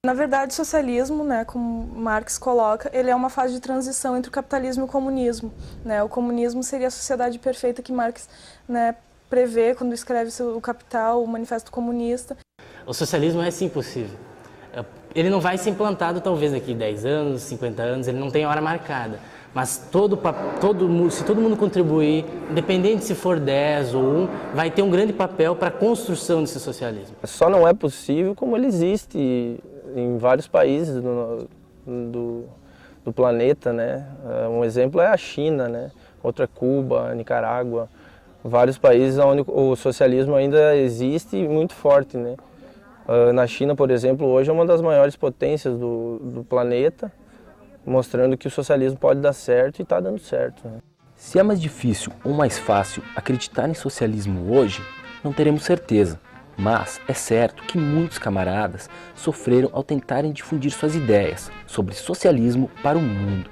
Na verdade, o socialismo, né, como Marx coloca, ele é uma fase de transição entre o capitalismo e o comunismo, né? O comunismo seria a sociedade perfeita que Marx, né, prevê quando escreve o Capital, o Manifesto Comunista. O socialismo é sim possível. Ele não vai ser implantado talvez daqui 10 anos, 50 anos, ele não tem hora marcada. Mas se todo mundo contribuir, independente se for 10 ou 1, vai ter um grande papel para a construção desse socialismo. Só não é possível como ele existe em vários países do planeta, né? Um exemplo é a China, né? Outro é Cuba, Nicarágua, vários países onde o socialismo ainda existe muito forte, né? Na China, por exemplo, hoje é uma das maiores potências do planeta, mostrando que o socialismo pode dar certo e está dando certo, né? Se é mais difícil ou mais fácil acreditar em socialismo hoje, não teremos certeza. Mas é certo que muitos camaradas sofreram ao tentarem difundir suas ideias sobre socialismo para o mundo.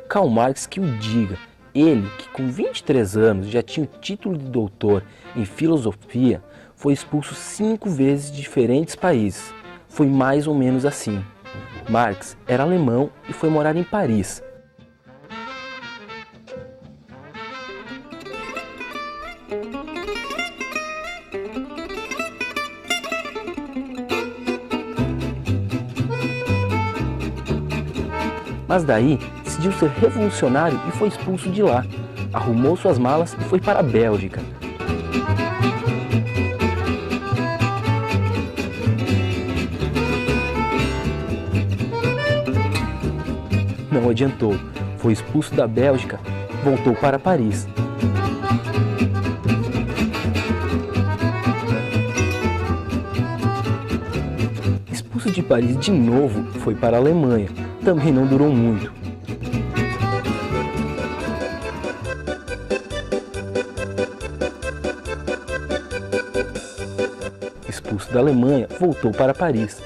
Karl Marx que o diga, ele que com 23 anos já tinha o título de doutor em filosofia, foi expulso 5 vezes de diferentes países. Foi mais ou menos assim. Marx era alemão e foi morar em Paris. Mas daí decidiu ser revolucionário e foi expulso de lá. Arrumou suas malas e foi para a Bélgica. Não adiantou. Foi expulso da Bélgica, voltou para Paris. Expulso de Paris de novo, foi para a Alemanha. Também não durou muito. Expulso da Alemanha, voltou para Paris.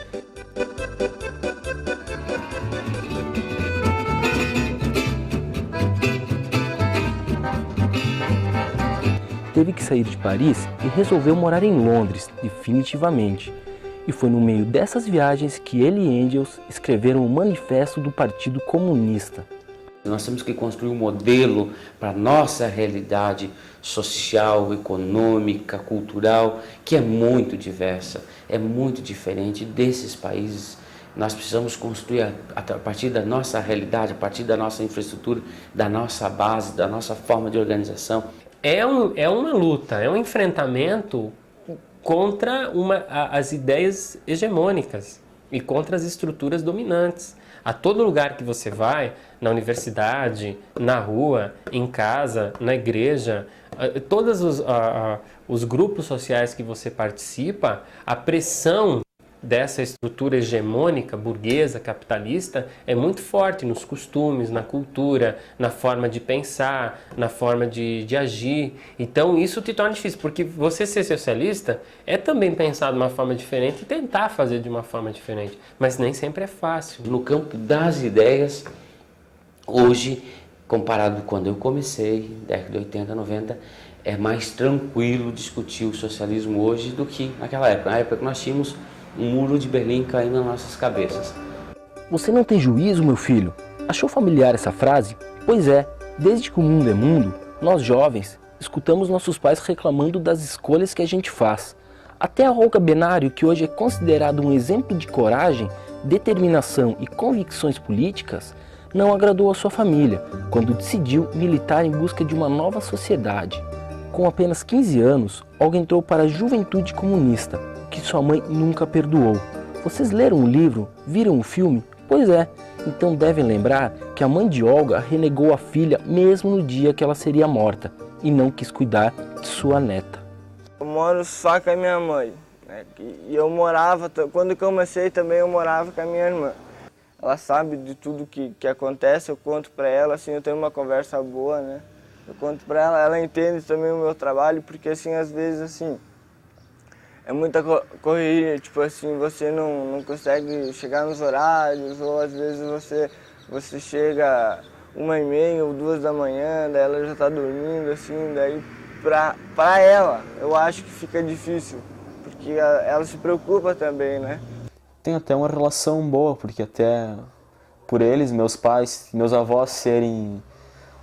Teve que sair de Paris e resolveu morar em Londres, definitivamente. E foi no meio dessas viagens que ele e Engels escreveram o Manifesto do Partido Comunista. Nós temos que construir um modelo para a nossa realidade social, econômica, cultural, que é muito diversa, é muito diferente desses países. Nós precisamos construir a partir da nossa realidade, a partir da nossa infraestrutura, da nossa base, da nossa forma de organização. É uma luta, é um enfrentamento contra as ideias hegemônicas e contra as estruturas dominantes. A todo lugar que você vai, na universidade, na rua, em casa, na igreja, todos os grupos sociais que você participa, a pressão dessa estrutura hegemônica, burguesa, capitalista, é muito forte nos costumes, na cultura, na forma de pensar, na forma de agir. Então isso te torna difícil, porque você ser socialista é também pensar de uma forma diferente e tentar fazer de uma forma diferente, mas nem sempre é fácil. No campo das ideias, hoje, comparado com quando eu comecei, década de 80, 90, é mais tranquilo discutir o socialismo hoje do que naquela época. Na época que nós tínhamos um muro de Berlim caindo nas nossas cabeças. Você não tem juízo, meu filho? Achou familiar essa frase? Pois é, desde que o mundo é mundo, nós jovens escutamos nossos pais reclamando das escolhas que a gente faz. Até a Olga Benário, que hoje é considerado um exemplo de coragem, determinação e convicções políticas, não agradou a sua família quando decidiu militar em busca de uma nova sociedade. Com apenas 15 anos, Olga entrou para a Juventude Comunista, que sua mãe nunca perdoou. Vocês leram o livro? Viram o filme? Pois é, então devem lembrar que a mãe de Olga renegou a filha mesmo no dia que ela seria morta e não quis cuidar de sua neta. Eu moro só com a minha mãe, né? E eu morava, quando eu comecei também eu morava com a minha irmã. Ela sabe de tudo que acontece, eu conto para ela, assim, eu tenho uma conversa boa, né? Eu conto para ela, ela entende também o meu trabalho, porque assim, às vezes, assim, é muita correria, tipo assim, você não consegue chegar nos horários, ou às vezes você chega 1h30 ou 2 da manhã, daí ela já tá dormindo, assim, daí pra ela, eu acho que fica difícil, porque ela se preocupa também, né? Tenho até uma relação boa, porque até por eles, meus pais, meus avós serem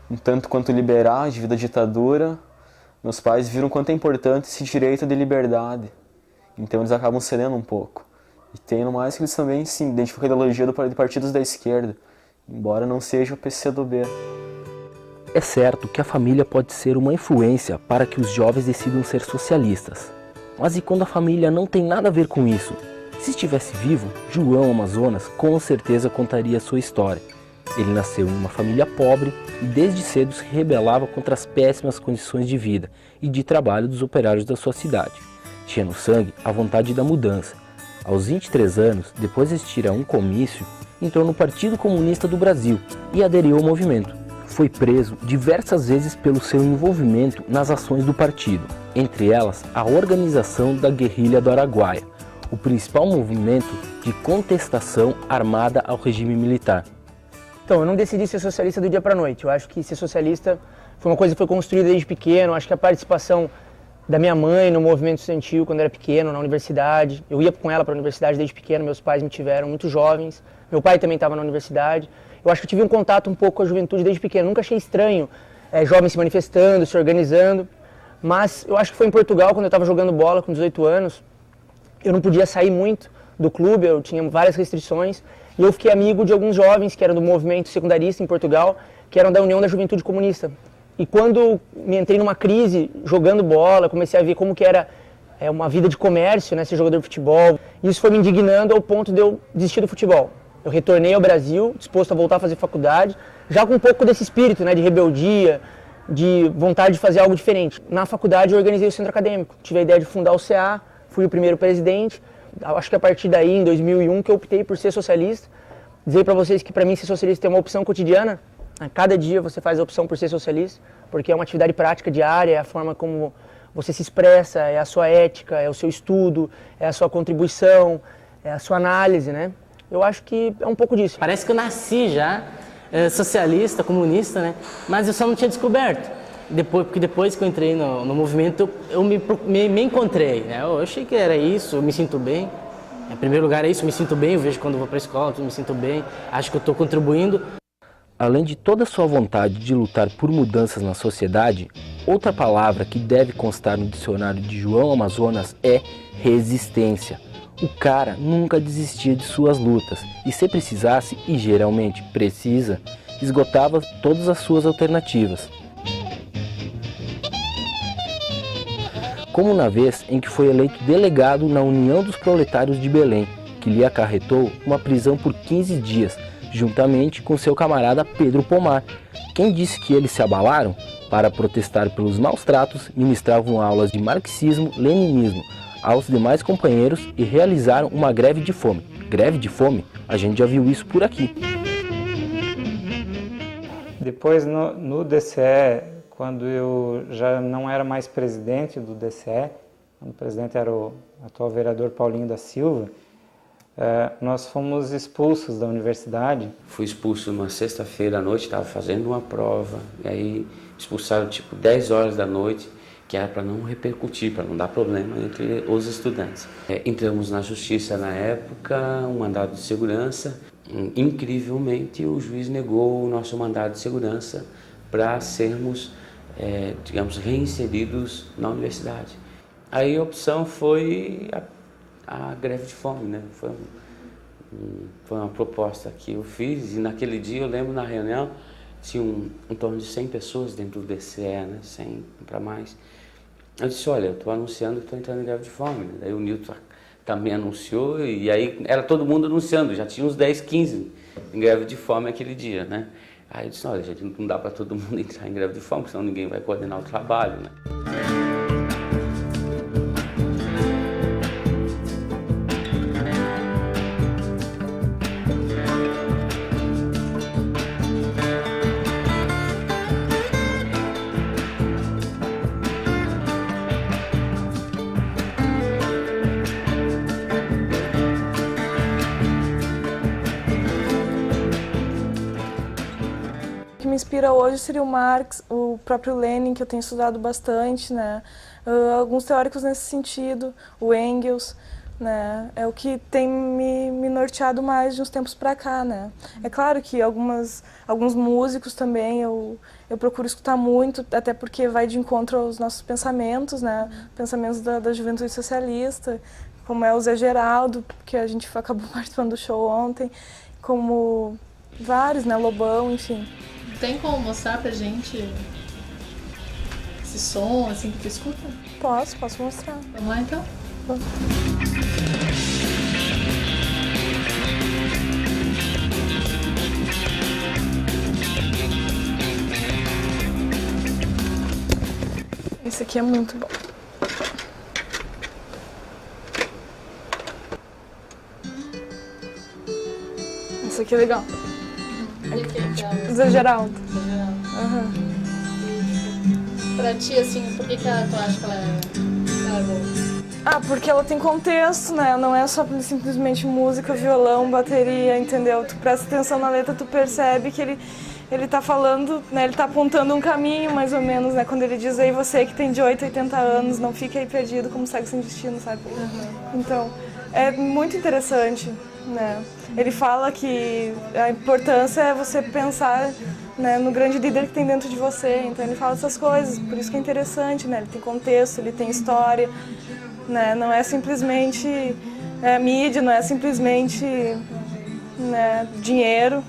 um tanto quanto liberais devido à ditadura, meus pais viram quanto é importante esse direito de liberdade. Então eles acabam cedendo um pouco. E tem no mais que eles também se identificam com a ideologia de partidos da esquerda, embora não seja o PCdoB. É certo que a família pode ser uma influência para que os jovens decidam ser socialistas. Mas e quando a família não tem nada a ver com isso? Se estivesse vivo, João Amazonas com certeza contaria a sua história. Ele nasceu em uma família pobre e desde cedo se rebelava contra as péssimas condições de vida e de trabalho dos operários da sua cidade. Tinha no sangue a vontade da mudança. Aos 23 anos, depois de assistir a um comício, entrou no Partido Comunista do Brasil e aderiu ao movimento. Foi preso diversas vezes pelo seu envolvimento nas ações do partido, entre elas a organização da Guerrilha do Araguaia, o principal movimento de contestação armada ao regime militar. Então, eu não decidi ser socialista do dia para a noite. Eu acho que ser socialista foi uma coisa que foi construída desde pequeno. Eu acho que a participação da minha mãe no movimento estudantil quando eu era pequeno, na universidade. Eu ia com ela para a universidade desde pequeno, meus pais me tiveram muito jovens. Meu pai também estava na universidade. Eu acho que eu tive um contato um pouco com a juventude desde pequeno. Nunca achei estranho jovens se manifestando, se organizando. Mas eu acho que foi em Portugal, quando eu estava jogando bola com 18 anos. Eu não podia sair muito do clube, eu tinha várias restrições. E eu fiquei amigo de alguns jovens que eram do movimento secundarista em Portugal, que eram da União da Juventude Comunista. E quando me entrei numa crise jogando bola, comecei a ver como que era uma vida de comércio, né, ser jogador de futebol. Isso foi me indignando ao ponto de eu desistir do futebol. Eu retornei ao Brasil, disposto a voltar a fazer faculdade, já com um pouco desse espírito, né, de rebeldia, de vontade de fazer algo diferente. Na faculdade eu organizei o centro acadêmico, tive a ideia de fundar o CA, fui o primeiro presidente. Acho que a partir daí, em 2001, que eu optei por ser socialista. Dizer para vocês que para mim ser socialista é uma opção cotidiana. A cada dia você faz a opção por ser socialista, porque é uma atividade prática diária, é a forma como você se expressa, é a sua ética, é o seu estudo, é a sua contribuição, é a sua análise, né? Eu acho que é um pouco disso. Parece que eu nasci já socialista, comunista, né? Mas eu só não tinha descoberto. Porque depois que eu entrei no movimento, eu me encontrei, né? Eu achei que era isso, eu me sinto bem. Em primeiro lugar é isso, eu me sinto bem, eu vejo quando eu vou para a escola, eu me sinto bem, acho que eu estou contribuindo. Além de toda a sua vontade de lutar por mudanças na sociedade, outra palavra que deve constar no dicionário de João Amazonas é resistência. O cara nunca desistia de suas lutas e, se precisasse, e geralmente precisa, esgotava todas as suas alternativas. Como na vez em que foi eleito delegado na União dos Proletários de Belém, que lhe acarretou uma prisão por 15 dias, juntamente com seu camarada Pedro Pomar. Quem disse que eles se abalaram? Para protestar pelos maus tratos, ministravam aulas de marxismo-leninismo aos demais companheiros e realizaram uma greve de fome. Greve de fome? A gente já viu isso por aqui. Depois, no DCE, quando eu já não era mais presidente do DCE, o presidente era o atual vereador Paulinho da Silva, nós fomos expulsos da universidade. Fui expulso uma sexta-feira à noite, estava fazendo uma prova, e aí expulsaram tipo 10 horas da noite, que era para não repercutir, para não dar problema entre os estudantes. Entramos na justiça na época, um mandado de segurança. Incrivelmente, o juiz negou o nosso mandado de segurança para sermos, digamos, reinseridos na universidade. Aí a opção foi a greve de fome, né? Foi uma proposta que eu fiz, e naquele dia eu lembro, na reunião, tinha em torno de 100 pessoas dentro do DCE, né? 100 para mais. Eu disse, olha, eu estou anunciando que estou entrando em greve de fome. Daí o Nilton também anunciou, e aí era todo mundo anunciando, já tinha uns 10, 15 em greve de fome aquele dia, né? Aí eu disse, olha, gente, não dá para todo mundo entrar em greve de fome, senão ninguém vai coordenar o trabalho, né? O que me inspira hoje seria o Marx, o próprio Lenin, que eu tenho estudado bastante, né? Alguns teóricos nesse sentido, o Engels, né? É o que tem me norteado mais de uns tempos para cá, né? É claro que alguns músicos também eu procuro escutar muito, até porque vai de encontro aos nossos pensamentos, né? Pensamentos da juventude socialista, como é o Zé Geraldo, que a gente acabou participando do show ontem, como vários, né? Lobão, enfim. Tem como mostrar pra gente esse som, assim, que tu escuta? Posso mostrar. Vamos lá, então? Vamos. Esse aqui é muito bom. Esse aqui é legal. Zé Geraldo. Uhum. Pra ti, assim, por que tu acha que ela é boa? Porque ela tem contexto, né? Não é só simplesmente música, violão, bateria, entendeu? Tu presta atenção na letra, tu percebe que ele tá falando, né? Ele tá apontando um caminho, mais ou menos, né? Quando ele diz aí, você que tem de 8 a 80 anos, não fique aí perdido como segue sem destino, sabe? Então, é muito interessante, né? Ele fala que a importância é você pensar, né, no grande líder que tem dentro de você. Então ele fala essas coisas, por isso que é interessante, né? Ele tem contexto, ele tem história, né? Não é simplesmente mídia, não é simplesmente, né, dinheiro.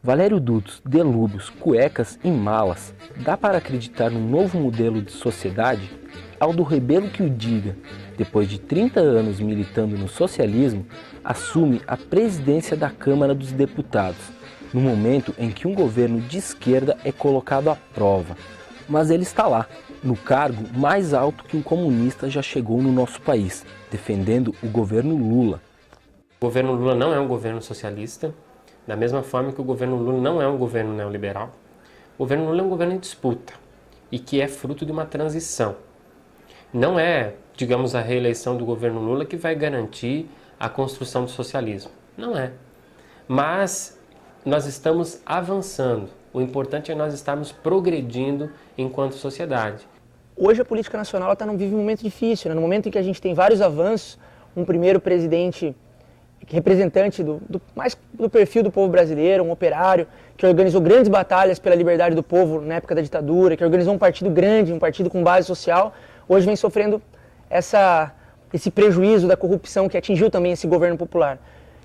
Valério Dutos, delúbios, cuecas e malas. Dá para acreditar num novo modelo de sociedade? Aldo Rebelo que o diga. Depois de 30 anos militando no socialismo, assume a presidência da Câmara dos Deputados, no momento em que um governo de esquerda é colocado à prova. Mas ele está lá, no cargo mais alto que um comunista já chegou no nosso país, defendendo o governo Lula. O governo Lula não é um governo socialista, da mesma forma que o governo Lula não é um governo neoliberal. O governo Lula é um governo em disputa e que é fruto de uma transição. Não é, digamos, a reeleição do governo Lula que vai garantir a construção do socialismo. Não é. Mas nós estamos avançando. O importante é nós estarmos progredindo enquanto sociedade. Hoje a política nacional vive um momento difícil, né? No momento em que a gente tem vários avanços, um primeiro presidente representante do perfil do povo brasileiro, um operário, que organizou grandes batalhas pela liberdade do povo na época da ditadura, que organizou um partido grande, um partido com base social, hoje vem sofrendo esse prejuízo da corrupção que atingiu também esse governo popular.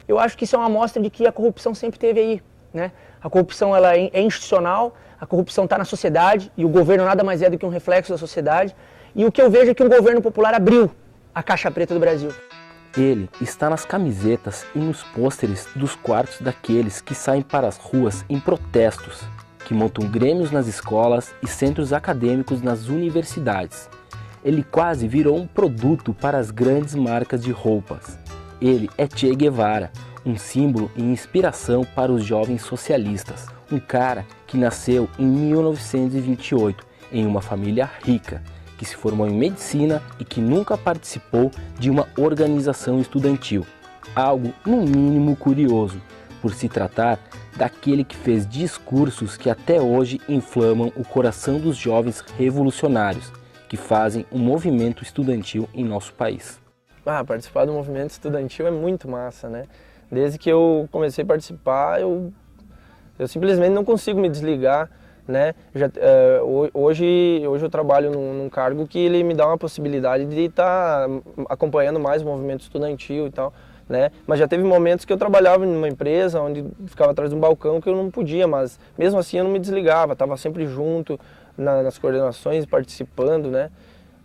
Eu acho que isso é uma amostra de que a corrupção sempre teve aí, né? A corrupção ela é institucional, a corrupção está na sociedade e o governo nada mais é do que um reflexo da sociedade. E o que eu vejo é que um governo popular abriu a caixa preta do Brasil. Ele está nas camisetas e nos pôsteres dos quartos daqueles que saem para as ruas em protestos, que montam grêmios nas escolas e centros acadêmicos nas universidades. Ele quase virou um produto para as grandes marcas de roupas. Ele é Che Guevara, um símbolo e inspiração para os jovens socialistas. Um cara que nasceu em 1928 em uma família rica, que se formou em medicina e que nunca participou de uma organização estudantil. Algo, no mínimo, curioso, por se tratar daquele que fez discursos que até hoje inflamam o coração dos jovens revolucionários, que fazem um movimento estudantil em nosso país. Participar do movimento estudantil é muito massa, né? Desde que eu comecei a participar, eu simplesmente não consigo me desligar, né? Hoje eu trabalho num cargo que ele me dá uma possibilidade de estar acompanhando mais o movimento estudantil e tal, né? Mas já teve momentos que eu trabalhava em uma empresa onde ficava atrás de um balcão que eu não podia, mas mesmo assim eu não me desligava, estava sempre junto nas coordenações, participando, né?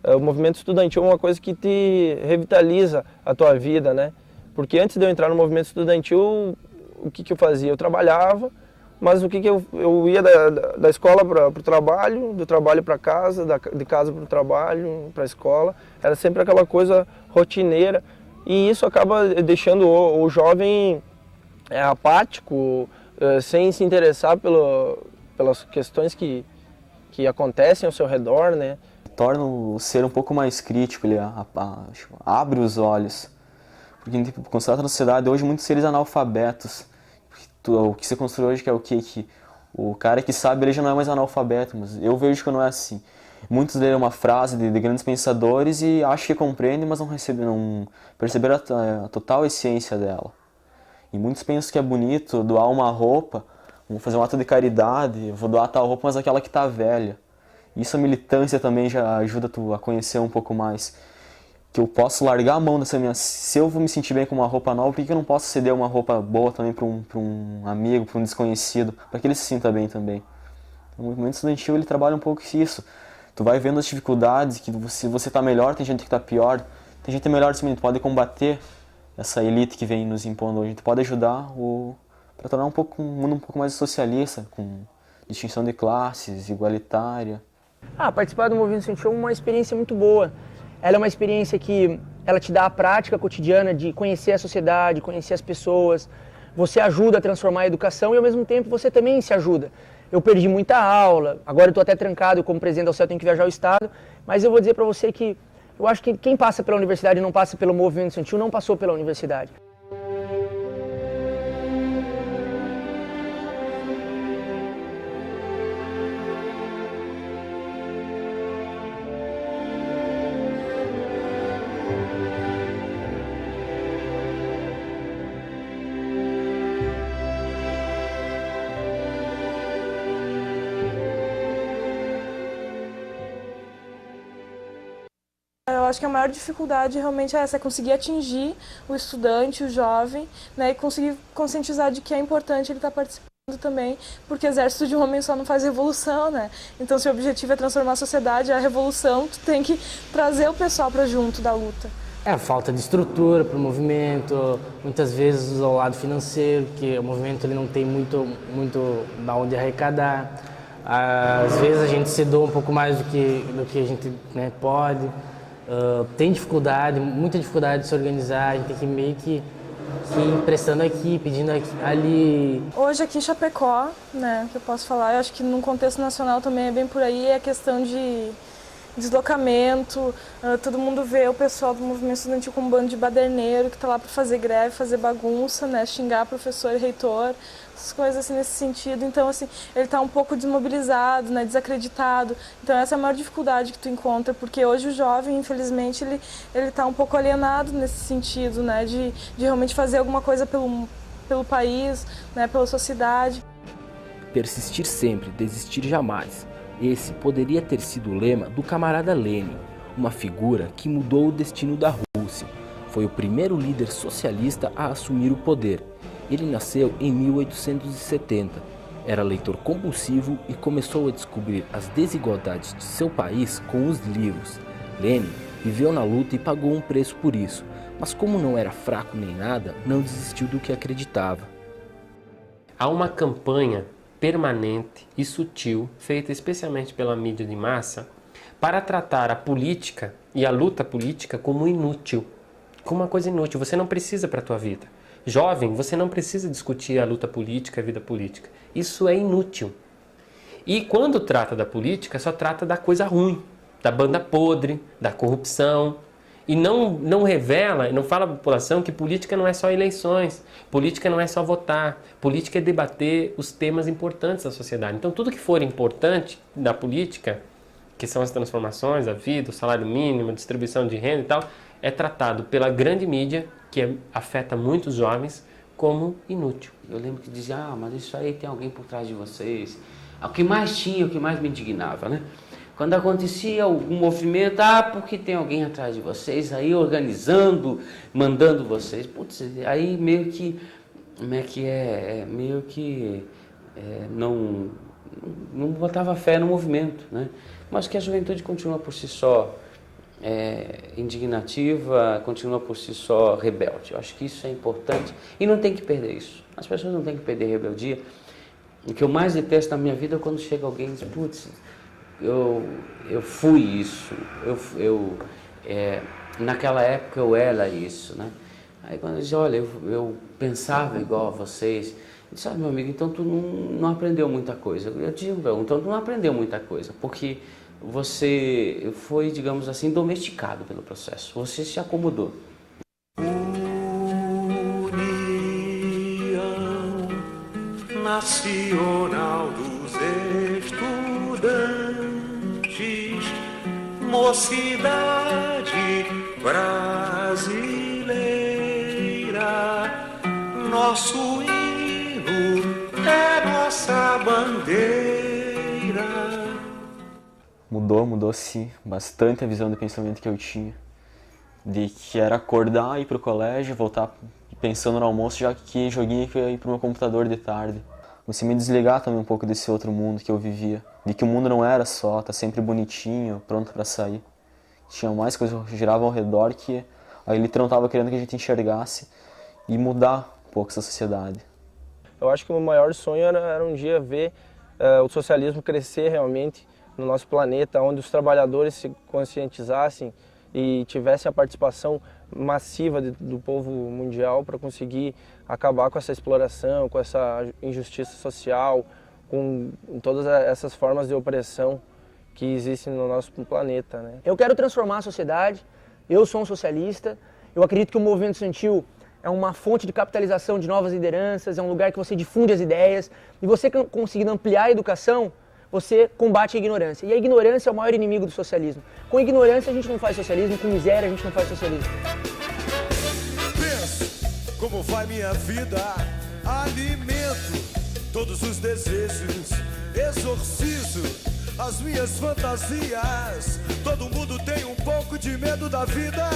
O movimento estudantil é uma coisa que te revitaliza a tua vida, né? Porque antes de eu entrar no movimento estudantil, o que eu fazia? Eu trabalhava, mas eu ia da escola para o trabalho, do trabalho para casa, de casa para o trabalho, para a escola. Era sempre aquela coisa rotineira e isso acaba deixando o jovem apático, sem se interessar pelas questões que acontecem ao seu redor, né? Torna o ser um pouco mais crítico, ele abre os olhos. Porque quando você trata na sociedade, hoje muitos seres analfabetos. O que você construiu hoje que é o quê? Que o cara que sabe ele já não é mais analfabeto, mas eu vejo que não é assim. Muitos leram uma frase de grandes pensadores e acham que compreendem, mas não perceberam a total essência dela. E muitos pensam que é bonito doar uma roupa, vou fazer um ato de caridade, vou doar tal roupa, mas aquela que está velha. Isso a militância também já ajuda tu a conhecer um pouco mais. Que eu posso largar a mão dessa minha... Se eu vou me sentir bem com uma roupa nova, por que eu não posso ceder uma roupa boa também para um amigo, para um desconhecido, para que ele se sinta bem também? O movimento estudantil ele trabalha um pouco isso. Tu vai vendo as dificuldades, que se você está melhor, tem gente que está pior. Tem gente melhor também, tu pode combater essa elite que vem nos impondo hoje. Tu pode ajudar para tornar um mundo um pouco mais socialista, com distinção de classes, igualitária. Participar do movimento estudantil é uma experiência muito boa. Ela é uma experiência que ela te dá a prática cotidiana de conhecer a sociedade, conhecer as pessoas. Você ajuda a transformar a educação e, ao mesmo tempo, você também se ajuda. Eu perdi muita aula, agora eu estou até trancado, como presidente da UCEL, tenho que viajar ao estado, mas eu vou dizer para você que eu acho que quem passa pela universidade e não passa pelo movimento estudantil não passou pela universidade. Eu acho que a maior dificuldade realmente é essa, é conseguir atingir o estudante, o jovem, né, e conseguir conscientizar de que é importante ele estar participando também, porque exército de um homem só não faz revolução, né? Então, se o objetivo é transformar a sociedade, a revolução, tu tem que trazer o pessoal para junto da luta. A falta de estrutura para o movimento, muitas vezes ao lado financeiro, que o movimento ele não tem muito da onde arrecadar. Às vezes a gente se doa um pouco mais do que a gente, né, pode. Tem dificuldade, muita dificuldade de se organizar, a gente tem que meio que ir prestando aqui, pedindo aqui, ali. Hoje aqui em Chapecó, né, que eu posso falar, eu acho que no contexto nacional também é bem por aí, é a questão de deslocamento, todo mundo vê o pessoal do movimento estudantil como um bando de baderneiro que está lá para fazer greve, fazer bagunça, né, xingar professor e reitor, essas coisas assim nesse sentido. Então, assim, ele está um pouco desmobilizado, né, desacreditado. Então, essa é a maior dificuldade que tu encontra, porque hoje o jovem, infelizmente, ele está um pouco alienado nesse sentido, né, de realmente fazer alguma coisa pelo país, né, pela sociedade. Persistir sempre, desistir jamais. Esse poderia ter sido o lema do camarada Lenin, uma figura que mudou o destino da Rússia. Foi o primeiro líder socialista a assumir o poder. Ele nasceu em 1870. Era leitor compulsivo e começou a descobrir as desigualdades de seu país com os livros. Lenin viveu na luta e pagou um preço por isso, mas como não era fraco nem nada, não desistiu do que acreditava. Há uma campanha permanente e sutil, feita especialmente pela mídia de massa, para tratar a política e a luta política como inútil, como uma coisa inútil. Você não precisa para a tua vida. Jovem, você não precisa discutir a luta política, a vida política. Isso é inútil. E quando trata da política, só trata da coisa ruim, da banda podre, da corrupção. E não revela, não fala à população que política não é só eleições, política não é só votar, política é debater os temas importantes da sociedade. Então tudo que for importante da política, que são as transformações, a vida, o salário mínimo, a distribuição de renda e tal, é tratado pela grande mídia, que afeta muitos jovens, como inútil. Eu lembro que dizia, mas isso aí tem alguém por trás de vocês. O que mais tinha, o que mais me indignava, né? Quando acontecia algum movimento, porque tem alguém atrás de vocês, aí organizando, mandando vocês. Putz, aí meio que não botava fé no movimento, né? Mas que a juventude continua por si só indignativa, continua por si só rebelde. Eu acho que isso é importante e não tem que perder isso. As pessoas não têm que perder rebeldia. O que eu mais detesto na minha vida é quando chega alguém e diz, putz, eu fui isso, naquela época eu era isso, né? Aí quando diz, olha, eu pensava igual a vocês, eu disse, meu amigo, então tu não aprendeu muita coisa. Eu digo, então tu não aprendeu muita coisa, porque você foi, digamos assim, domesticado pelo processo, você se acomodou. União Nacional dos Estudantes mocidade brasileira, nosso hino é nossa bandeira. Mudou sim, bastante a visão de pensamento que eu tinha. De que era acordar, ir pro colégio, voltar pensando no almoço, já que joguinho que eu ia ir pro meu computador de tarde. Comecei a me desligar também um pouco desse outro mundo que eu vivia. De que o mundo não era só, tá sempre bonitinho, pronto para sair. Tinha mais coisas que giravam ao redor que a elite não estava querendo que a gente enxergasse e mudar um pouco essa sociedade. Eu acho que o meu maior sonho era um dia ver o socialismo crescer realmente no nosso planeta, onde os trabalhadores se conscientizassem e tivessem a participação massiva do povo mundial para conseguir acabar com essa exploração, com essa injustiça social, com todas essas formas de opressão que existem no nosso planeta, né? Eu quero transformar a sociedade, eu sou um socialista, eu acredito que o movimento estudantil é uma fonte de capitalização de novas lideranças, é um lugar que você difunde as ideias, e você conseguindo ampliar a educação, você combate a ignorância. E a ignorância é o maior inimigo do socialismo. Com ignorância a gente não faz socialismo, com miséria a gente não faz socialismo. Penso como vai minha vida, alimento todos os desejos, exorcizo as minhas fantasias. Todo mundo tem um pouco de medo da vida.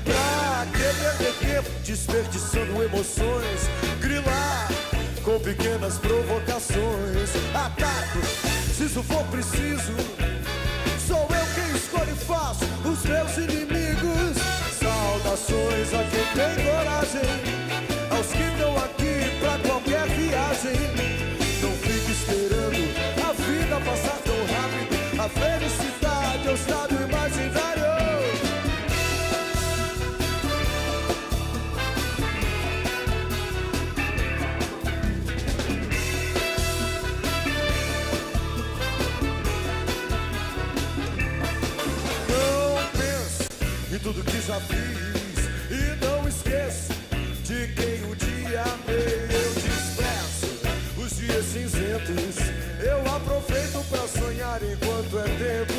Pra que perder tempo desperdiçando emoções, grilar com pequenas provocações. Ataco se isso for preciso, sou eu quem escolho e faço os meus inimigos. Saudações a quem tem coragem, aos que estão aqui pra qualquer viagem. Não fique esperando a vida passar tão rápido, a felicidade é o estado imaginário. E tudo que já fiz, e não esqueço de quem um dia amei. Eu disperso os dias cinzentos, eu aproveito pra sonhar enquanto é tempo.